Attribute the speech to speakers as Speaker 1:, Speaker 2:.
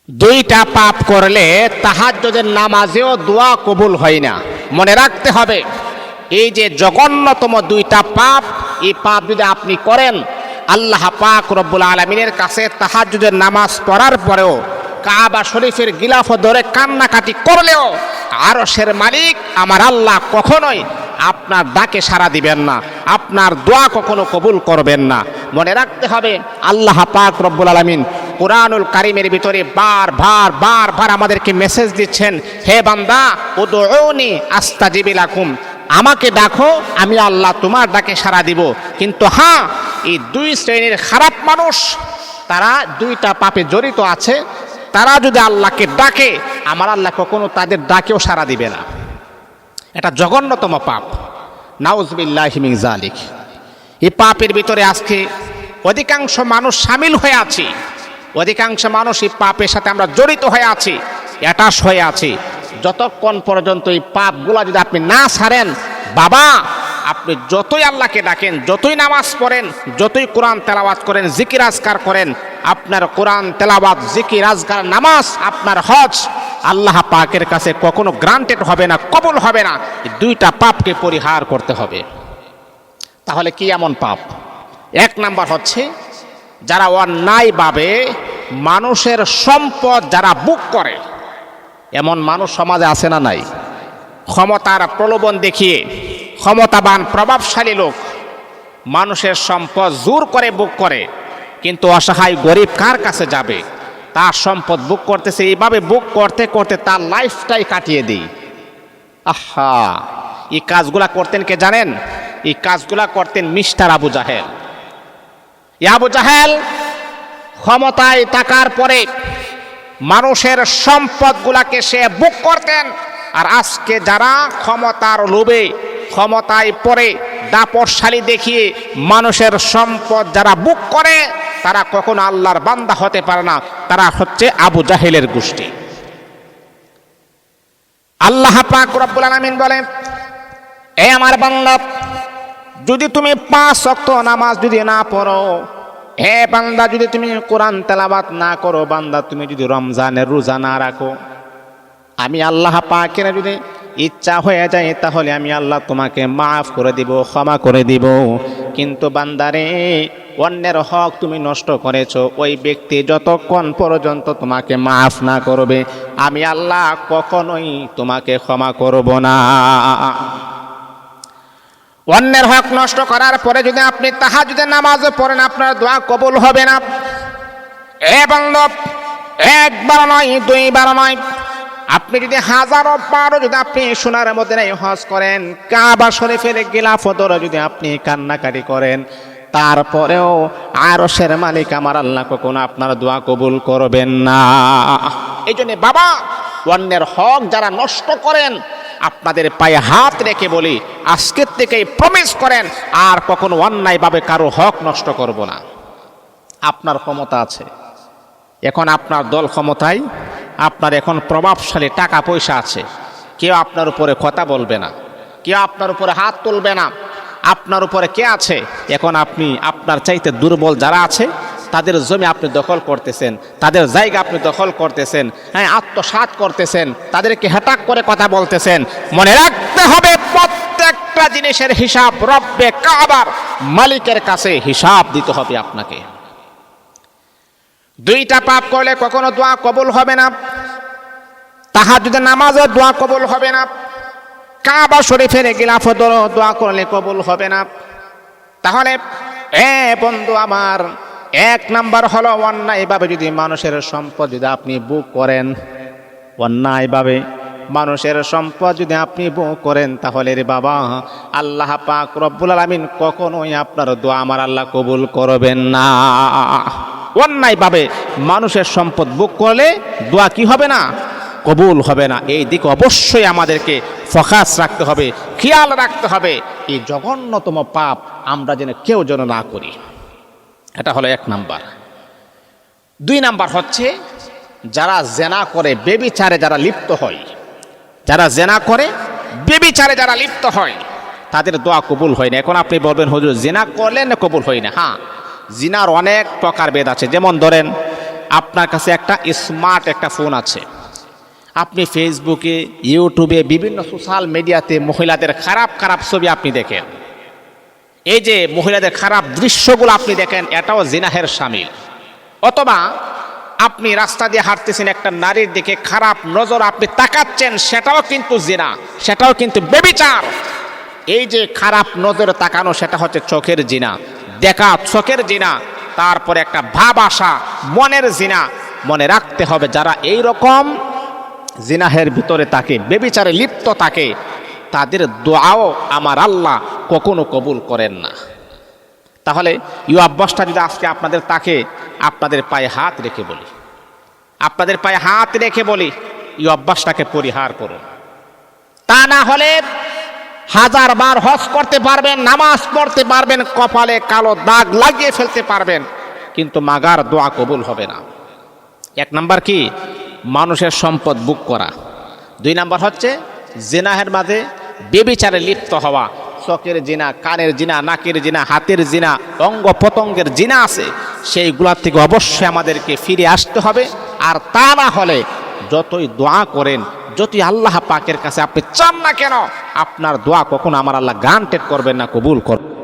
Speaker 1: দুইটা পাপ করলে তাহাজ্জুদের নামাজেও দোয়া কবুল হয় না। মনে রাখতে হবে, এই যে জঘন্যতম দুইটা পাপ, এই পাপ যদি আপনি করেন, আল্লাহ পাক রব্বুল আলামিনের কাছে তাহাজ্জুদের নামাজ পড়ার পরেও, কাবা শরীফের গিলাফ ধরে কান্নাকাটি করলেও আরশের মালিক আমার আল্লাহ কখনোই আপনার ডাকে সাড়া দিবেন না, আপনার দোয়া কখনো কবুল করবেন না। মনে রাখতে হবে, আল্লাহ পাক রব্বুল আলামিন কুরআনুল কারীমের ভিতরে বারবার আমাদেরকে মেসেজ দিচ্ছেন, হে বান্দা উদউনি আস্তাজিব লাকুম, আমাকে ডাকো, আমি আল্লাহ তোমার ডাকে সাড়া দিব। কিন্তু হ্যাঁ, এই দুই শ্রেণীর খারাপ মানুষ, তারা দুইটা পাপে জড়িত আছে। তারা যদি আল্লাহকে ডাকে, আমার আল্লাহ কখনো তাদের ডাকেও সাড়া দিবে না। এটা জঘন্যতম পাপ, নাউজুবিল্লাহি মিন যালিক। এই পাপের ভিতরে আজকে অধিকাংশ মানুষ সামিল হয়ে আছি, অধিকাংশ মানুষ এই পাপের সাথে আমরা জড়িত হয়ে আছি, অ্যাটাচ হয়ে আছি। যতক্ষণ পর্যন্ত এই পাপগুলা যদি আপনি না ছাড়েন, বাবা আপনি যতই আল্লাহকে ডাকেন, যতই নামাজ পড়েন, যতই কোরআন তেলাওয়াত করেন, জিকির আজকার করেন, আপনার কোরআন তেলাওয়াত, জিকির আজকার, নামাজ, আপনার হজ আল্লাহ পাকের কাছে কখনো গ্রান্টেড হবে না, কবুল হবে না। এই দুইটা পাপকে পরিহার করতে হবে। তাহলে কি এমন পাপ? এক নাম্বার হচ্ছে, যারা অন্যায়ভাবে মানুষের সম্পদ যারা বুক করে। এমন মানুষ সমাজে আছে না নাই? ক্ষমতার প্রলোভন দেখিয়ে ক্ষমতাবান প্রভাবশালী লোক মানুষের সম্পদ জোর করে বুক করে, কিন্তু অসহায় গরিব কার কাছে যাবে? তার সম্পদ বুক করতেছে, এইভাবে বুক করতে করতে তার লাইফটাই কাটিয়ে দিই। আহা, এই কাজগুলা করতেন কে জানেন? এই কাজগুলা করতেন মিস্টার আবু জাহেল। আবু জাহেল ক্ষমতায় থাকার পরে মানুষের সম্পদগুলাকে সে বুক করতেন। আর আজকে যারা ক্ষমতার লোভে, ক্ষমতায় পড়ে, দাপটশালী দেখিয়ে মানুষের সম্পদ যারা বুক করে, তারা কখনো আল্লাহর বান্দা হতে পারে না। তারা হচ্ছে আবু জাহেলের গোষ্ঠী। আল্লাহ পাক রব্বুল আলামিন বলেন, এ আমার বান্দা, যদি তুমি 5 ওয়াক্ত নামাজ যদি না পড়ো, হে বান্দা যদি তুমি কোরআন তেলাওয়াত না করো, বান্দা তুমি যদি রমজানের রোজা না রাখো, আমি আল্লাহ পাকের যদি ইচ্ছা হয়ে যায় তাহলে আমি আল্লাহ তোমাকে মাফ করে দিব, ক্ষমা করে দিব। কিন্তু বান্দারে, অন্যের হক তুমি নষ্ট করেছো, ওই ব্যক্তি যতক্ষণ পর্যন্ত তোমাকে মাফ না করবে, আমি আল্লাহ কখনোই তোমাকে ক্ষমা করব না। অন্যের হক নষ্ট করার পরে যদি আপনি তাহাজ্জুদের নামাজও পড়েন, আপনার দোয়া কবুল হবে না। এ বান্দা, একবার নয়, 2 বার নয়, আপনি যদি 1000 বার যদি আপনি সোনার মদিনায় হজ করেন, কাবা শরীফের গিলাফ ধরে যদি আপনি কান্নাকাটি করেন, তারপরেও আরশের মালিক আমার আল্লাহ কখনো আপনার দোয়া কবুল করবেন না। এই জন্য বাবা, অন্যের হক যারা নষ্ট করেন, আপনাদের পায়ে হাত রেখে বলি, আজকের থেকেই প্রমিস করেন আর কখনো অন্যায়ভাবে কারো হক নষ্ট করব না। আপনার ক্ষমতা আছে, এখন আপনার দল ক্ষমতায়, আপনার এখন প্রভাবশালী টাকা পয়সা আছে, কেউ আপনার উপরে কথা বলবে না, কেউ আপনার উপরে হাত তুলবে না। আপনার উপরে কে আছে? এখন আপনি আপনার চাইতে দুর্বল যারা আছে তাদের জমি আপনি দখল করতেছেন, তাদের জায়গা আপনি দখল করতেছেন, হ্যাঁ, আত্মসাৎ করতেছেন, তাদেরকে হ্যাটাক করে কথা বলতেছেন। মনে রাখতে হবে, প্রত্যেকটা জিনিসের হিসাব রব্বে কাবার মালিকের কাছে হিসাব দিতে হবে আপনাকে। দুইটা পাপ করলে কখনো দোয়া কবুল হবে না। তাহাজ্জুদের নামাজে দোয়া কবুল হবে না, কাবা শরীফের গিলাফ ধরে দোয়া করলে কবুল হবে না। তাহলে এ বন্ধু আমার, 1 নাম্বার হলো অন্যায়ভাবে যদি মানুষের সম্পদ যদি আপনি বুক করেন, অন্যায়ভাবে মানুষের সম্পদ যদি আপনি বুক করেন, তাহলে রে বাবা, আল্লাহ পাক রব্বুল আলামিন কখনোই আপনার দোয়া আমার আল্লাহ কবুল করবেন না। অন্যায়ভাবে মানুষের সম্পদ বুক করলে দোয়া কি হবে না? কবুল হবে না। এই দিকে অবশ্যই আমাদেরকে ফোকাস রাখতে হবে, খেয়াল রাখতে হবে। এই জঘন্যতম পাপ আমরা যেন কেউ যেন না করি। এটা হলো 1 নাম্বার। 2 নাম্বার হচ্ছে, যারা জেনা করে, বেবিচারে যারা লিপ্ত হয়, যারা জেনা করে, বেবিচারে যারা লিপ্ত হয়, তাদের দোয়া কবুল হয় না। এখন আপনি বলবেন, হুজুর জেনা করলেন না কবুল হয় না? হ্যাঁ, জিনার অনেক প্রকারভেদ আছে। যেমন ধরেন আপনার কাছে একটা স্মার্ট একটা ফোন আছে, আপনি ফেসবুকে, ইউটিউবে, বিভিন্ন সোশ্যাল মিডিয়াতে মহিলাদের খারাপ খারাপ ছবি আপনি দেখেন। এই যে মহিলাদের খারাপ দৃশ্যগুলো আপনি দেখেন, এটাও জিনাহের শামিল। অথবা আপনি রাস্তা দিয়ে হাঁটতেছেন, একটা নারীর দিকে খারাপ নজর আপনি তাকাচ্ছেন, সেটাও কিন্তু জিনা, সেটাও কিন্তু ব্যভিচার। এই যে খারাপ নজরে তাকানো, সেটা হচ্ছে চোখের জিনা, দেখা চোখের জিনা। তারপরে একটা ভাব আসা, মনের জিনা। মনে রাখতে হবে, যারা এই রকম জিনাহের ভিতরে থাকে, ব্যভিচারে লিপ্ত থাকে, তাদের দোয়াও আমার আল্লাহ কখনো কবুল করেন না। তাহলে এই অভ্যাসটা যদি আজকে আপনাদের থাকে, আপনাদের পায়ে হাত রেখে বলি, আপনাদের পায়ে হাত রেখে বলি, এই অভ্যাসটাকে পরিহার করুন। তা না হলে 1000 বার হজ করতে পারবেন, নামাজ পড়তে পারবেন, কপালে কালো দাগ লাগিয়ে ফেলতে পারবেন, কিন্তু মাগার দোয়া কবুল হবে না। 1 নাম্বার কি? মানুষের সম্পদ বুক করা। 2 নাম্বার হচ্ছে জিনাহের মাঝে ব্যভিচারে লিপ্ত হওয়া। চোখের জিনা, কানের জিনা, নাকের জিনা, হাতের জিনা, অঙ্গ প্রত্যঙ্গের জিনা আছে, সেইগুলোর থেকে অবশ্যই আমাদেরকে ফিরে আসতে হবে। আর তা না হলে যতই দোয়া করেন, যতই আল্লাহ পাকের কাছে আপনি চান না কেন, আপনার দোয়া কখনো আমার আল্লাহ গ্রান্টেড করবেন না, কবুল করবেন।